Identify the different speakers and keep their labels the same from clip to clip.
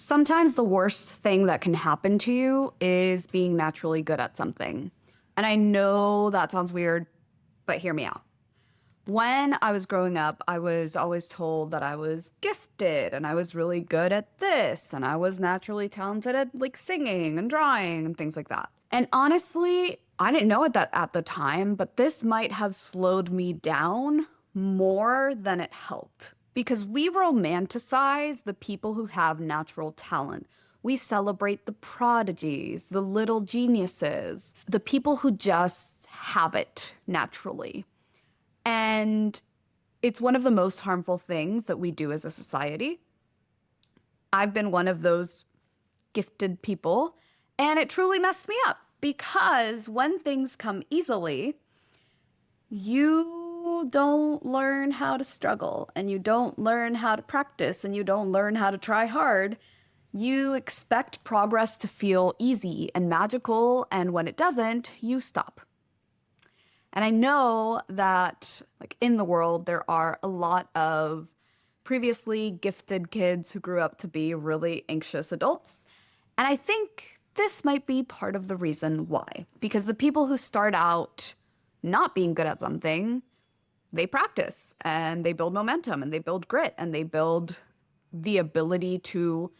Speaker 1: Sometimes the worst thing that can happen to you is being naturally good at something. And I know that sounds weird, but hear me out. When I was growing up, I was always told that I was gifted and I was really good at this and I was naturally talented at like singing and drawing and things like that. And honestly, I didn't know it that at the time, but this might have slowed me down more than it helped because we romanticize the people who have natural talent. We celebrate the prodigies, the little geniuses, the people who just have it naturally. And it's one of the most harmful things that we do as a society. I've been one of those gifted people, and it truly messed me up because when things come easily, you don't learn how to struggle and you don't learn how to practice and you don't learn how to try hard. You expect progress to feel easy and magical, and when it doesn't, you stop. And I know that like in the world, there are a lot of previously gifted kids who grew up to be really anxious adults. And I think this might be part of the reason why. Because the people who start out not being good at something, they practice and they build momentum and they build grit and they build the ability to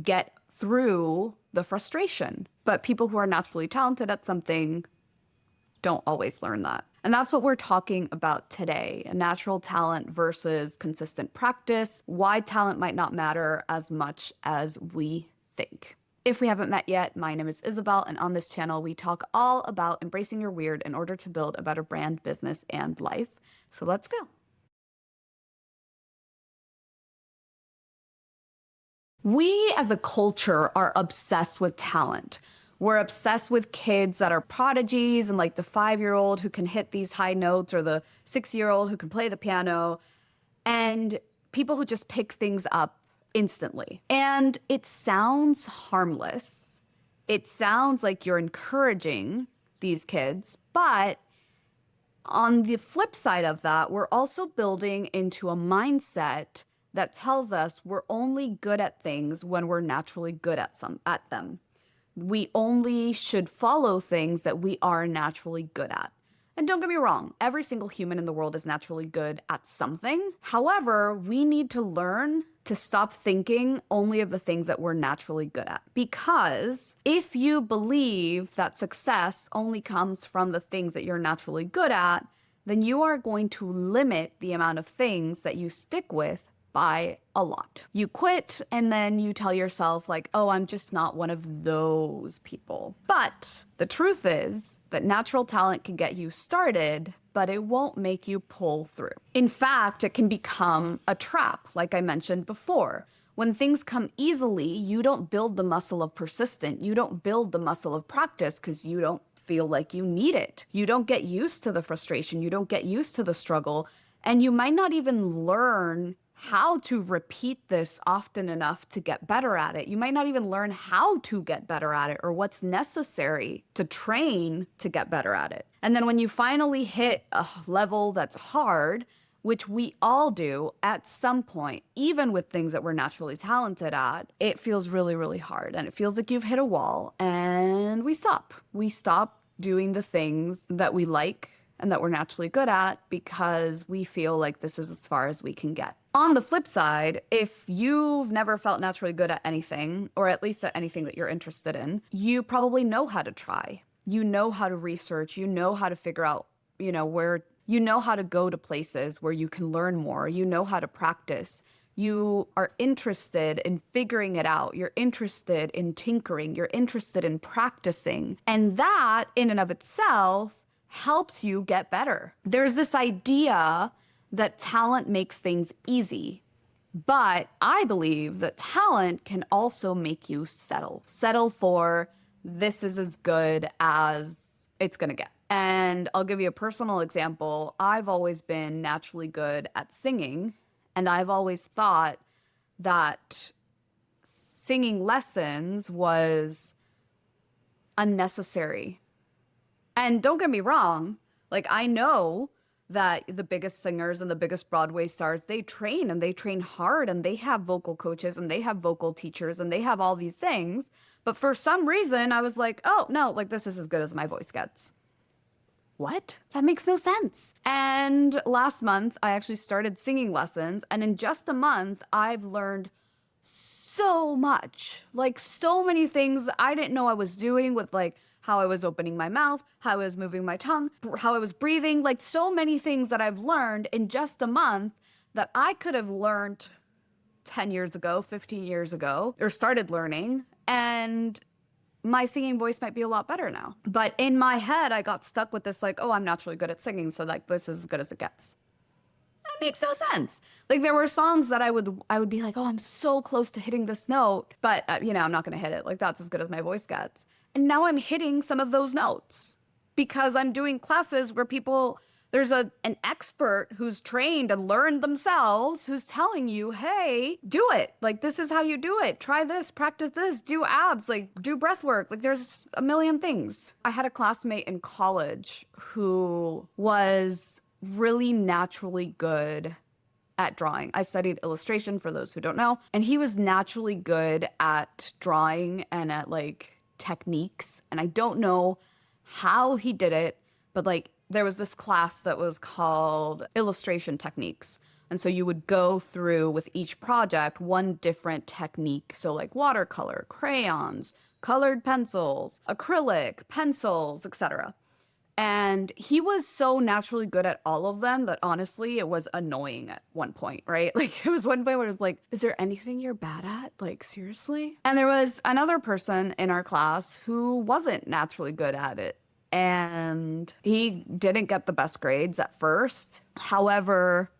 Speaker 1: get through the frustration. But people who are naturally talented at something don't always learn that. And that's what we're talking about today, natural talent versus consistent practice, why talent might not matter as much as we think. If we haven't met yet, my name is Isabel, and on this channel, we talk all about embracing your weird in order to build a better brand, business, and life. So let's go. We as a culture are obsessed with talent. We're obsessed with kids that are prodigies and like the 5-year-old who can hit these high notes or the 6-year-old who can play the piano and people who just pick things up instantly. And it sounds harmless. It sounds like you're encouraging these kids, but on the flip side of that, we're also building into a mindset that tells us we're only good at things when we're naturally good at them. We only should follow things that we are naturally good at. And don't get me wrong, every single human in the world is naturally good at something. However, we need to learn to stop thinking only of the things that we're naturally good at. Because if you believe that success only comes from the things that you're naturally good at, then you are going to limit the amount of things that you stick with by a lot. You quit and then you tell yourself like, oh, I'm just not one of those people. But the truth is that natural talent can get you started, but it won't make you pull through. In fact, it can become a trap, like I mentioned before. When things come easily, you don't build the muscle of persistence. You don't build the muscle of practice because you don't feel like you need it. You don't get used to the frustration. You don't get used to the struggle. And you might not even learn how to repeat this often enough to get better at it. You might not even learn how to get better at it or what's necessary to train to get better at it. And then when you finally hit a level that's hard, which we all do at some point, even with things that we're naturally talented at, it feels really, really hard. And it feels like you've hit a wall and we stop. We stop doing the things that we like and that we're naturally good at because we feel like this is as far as we can get. On the flip side, if you've never felt naturally good at anything, or at least at anything that you're interested in, you probably know how to try. You know how to research, you know how to figure out, where, you know how to go to places where you can learn more, you know how to practice. You are interested in figuring it out. You're interested in tinkering. You're interested in practicing. And that in and of itself helps you get better. There's this idea that talent makes things easy, but I believe that talent can also make you settle. Settle for this is as good as it's gonna get. And I'll give you a personal example. I've always been naturally good at singing, and I've always thought that singing lessons was unnecessary. And don't get me wrong, like I know that the biggest singers and the biggest Broadway stars, they train and they train hard and they have vocal coaches and they have vocal teachers and they have all these things. But for some reason, I was like, oh, no, like this is as good as my voice gets. What? That makes no sense. And last month, I actually started singing lessons. And in just a month, I've learned so much, like so many things I didn't know I was doing with like how I was opening my mouth, how I was moving my tongue, how I was breathing, like so many things that I've learned in just a month that I could have learned 10 years ago, 15 years ago, or started learning. And my singing voice might be a lot better now. But in my head, I got stuck with this like, oh, I'm naturally good at singing, so like this is as good as it gets. That makes no sense. Like there were songs that I would be like, oh, I'm so close to hitting this note, but I'm not going to hit it. Like that's as good as my voice gets. And now I'm hitting some of those notes because I'm doing classes where there's an expert who's trained and learned themselves who's telling you, hey, do it. Like, this is how you do it. Try this, practice this, do abs, like, do breath work. Like, there's a million things. I had a classmate in college who was really naturally good at drawing. I studied illustration for those who don't know, and he was naturally good at drawing and at, like, techniques. And I don't know how he did it, but, like, there was this class that was called illustration techniques. And so you would go through with each project one different technique. So like watercolor, crayons, colored pencils, acrylic, pencils, etc. And he was so naturally good at all of them that honestly, it was annoying at one point, right? Like it was one point where it was like, is there anything you're bad at? Like seriously? And there was another person in our class who wasn't naturally good at it. And he didn't get the best grades at first. However,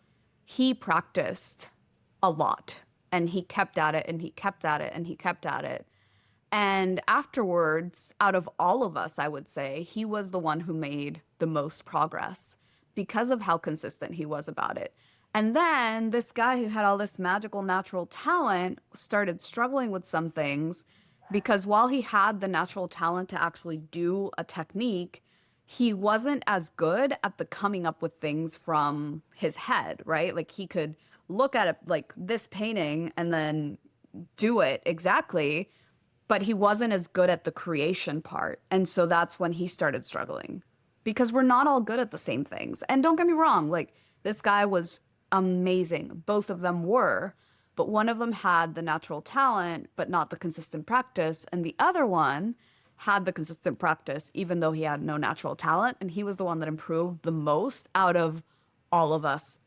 Speaker 1: he practiced a lot and he kept at it and he kept at it and he kept at it. And afterwards, out of all of us, I would say, he was the one who made the most progress because of how consistent he was about it. And then this guy who had all this magical natural talent started struggling with some things because while he had the natural talent to actually do a technique, he wasn't as good at the coming up with things from his head, right? Like he could look at it like this painting and then do it exactly, but he wasn't as good at the creation part. And so that's when he started struggling because we're not all good at the same things. And don't get me wrong, like this guy was amazing. Both of them were. But one of them had the natural talent, but not the consistent practice. And the other one had the consistent practice, even though he had no natural talent. And he was the one that improved the most out of all of us,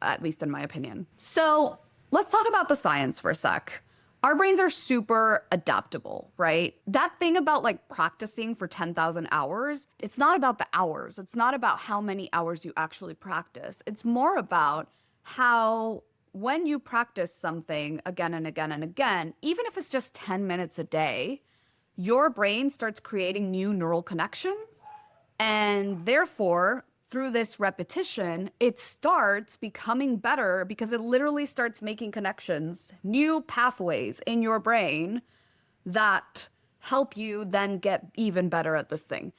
Speaker 1: at least in my opinion. So let's talk about the science for a sec. Our brains are super adaptable, right? That thing about like practicing for 10,000 hours, it's not about the hours. It's not about how many hours you actually practice. It's more about how when you practice something again and again and again, even if it's just 10 minutes a day, your brain starts creating new neural connections. And therefore, through this repetition, it starts becoming better because it literally starts making connections, new pathways in your brain that help you then get even better at this thing.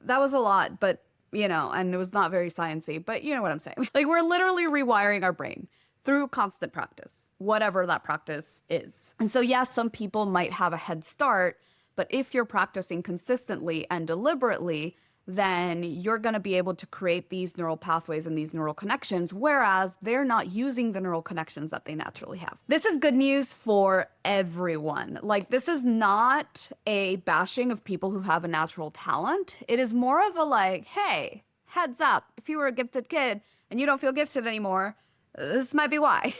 Speaker 1: That was a lot, but, and it was not very sciencey, but you know what I'm saying. Like, we're literally rewiring our brain through constant practice, whatever that practice is. And so, yes, some people might have a head start, but if you're practicing consistently and deliberately, then you're going to be able to create these neural pathways and these neural connections, whereas they're not using the neural connections that they naturally have. This is good news for everyone. Like, this is not a bashing of people who have a natural talent. It is more of a like, hey, heads up, if you were a gifted kid and you don't feel gifted anymore, this might be why.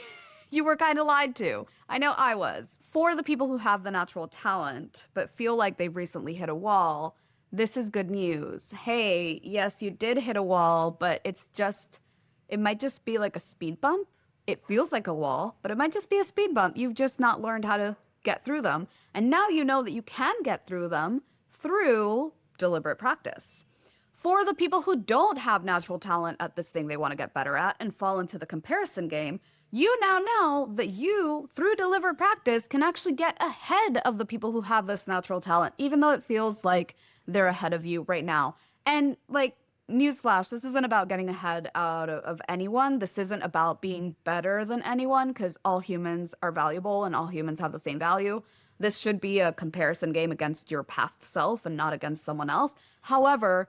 Speaker 1: You were kind of lied to. I know I was. For the people who have the natural talent, but feel like they've recently hit a wall, this is good news. Hey, yes, you did hit a wall, but it might just be like a speed bump. It feels like a wall, but it might just be a speed bump. You've just not learned how to get through them. And now you know that you can get through them through deliberate practice. For the people who don't have natural talent at this thing they want to get better at and fall into the comparison game, you now know that you, through deliberate practice, can actually get ahead of the people who have this natural talent, even though it feels like they're ahead of you right now. And like, newsflash, this isn't about getting ahead out of anyone. This isn't about being better than anyone because all humans are valuable and all humans have the same value. This should be a comparison game against your past self and not against someone else. However,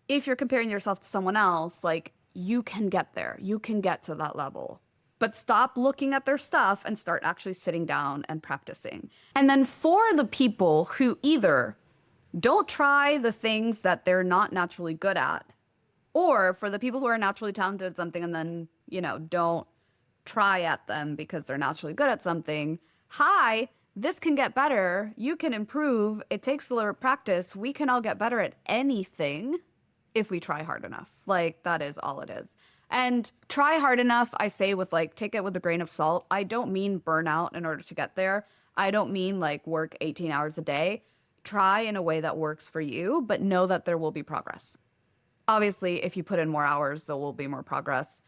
Speaker 1: if you're comparing yourself to someone else, like you can get there, you can get to that level. But stop looking at their stuff and start actually sitting down and practicing. And then for the people who either don't try the things that they're not naturally good at, or for the people who are naturally talented at something and then, don't try at them because they're naturally good at something. Hi, this can get better. You can improve. It takes a little practice. We can all get better at anything if we try hard enough. Like, that is all it is. And try hard enough, I say with take it with a grain of salt. I don't mean burnout in order to get there. I don't mean work 18 hours a day. Try in a way that works for you, but know that there will be progress. Obviously, if you put in more hours, there will be more progress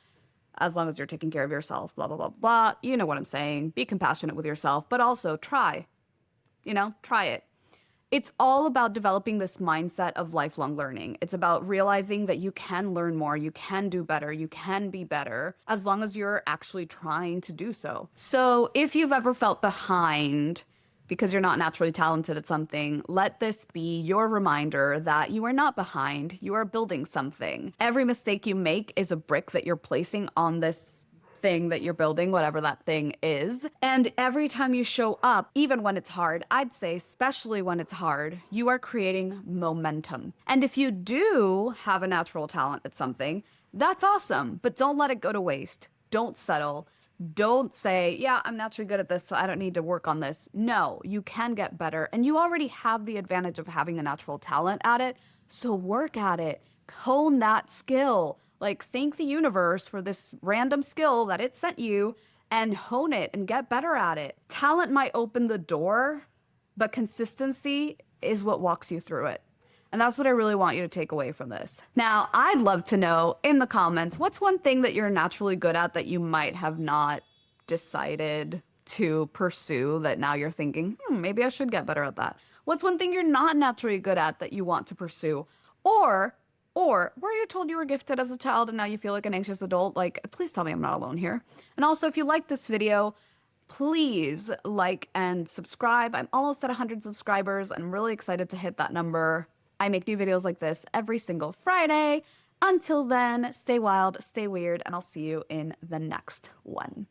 Speaker 1: as long as you're taking care of yourself, blah, blah, blah, blah. You know what I'm saying. Be compassionate with yourself, but also try. Try it. It's all about developing this mindset of lifelong learning. It's about realizing that you can learn more, you can do better, you can be better, as long as you're actually trying to do so. So if you've ever felt behind because you're not naturally talented at something, let this be your reminder that you are not behind, you are building something. Every mistake you make is a brick that you're placing on this thing that you're building, whatever that thing is. And every time you show up, even when it's hard, I'd say especially when it's hard, you are creating momentum. And if you do have a natural talent at something, that's awesome, but don't let it go to waste. Don't settle. Don't say, yeah, I'm naturally good at this, so I don't need to work on this. No, you can get better. And you already have the advantage of having a natural talent at it. So work at it. Hone that skill. Thank the universe for this random skill that it sent you and hone it and get better at it. Talent might open the door, but consistency is what walks you through it. And that's what I really want you to take away from this. Now, I'd love to know in the comments, what's one thing that you're naturally good at that you might have not decided to pursue that now you're thinking, maybe I should get better at that? What's one thing you're not naturally good at that you want to pursue? Or were you told you were gifted as a child and now you feel like an anxious adult? Please tell me I'm not alone here. And also, if you like this video, please like and subscribe. I'm almost at 100 subscribers. I'm really excited to hit that number. I make new videos like this every single Friday. Until then, stay wild, stay weird, and I'll see you in the next one.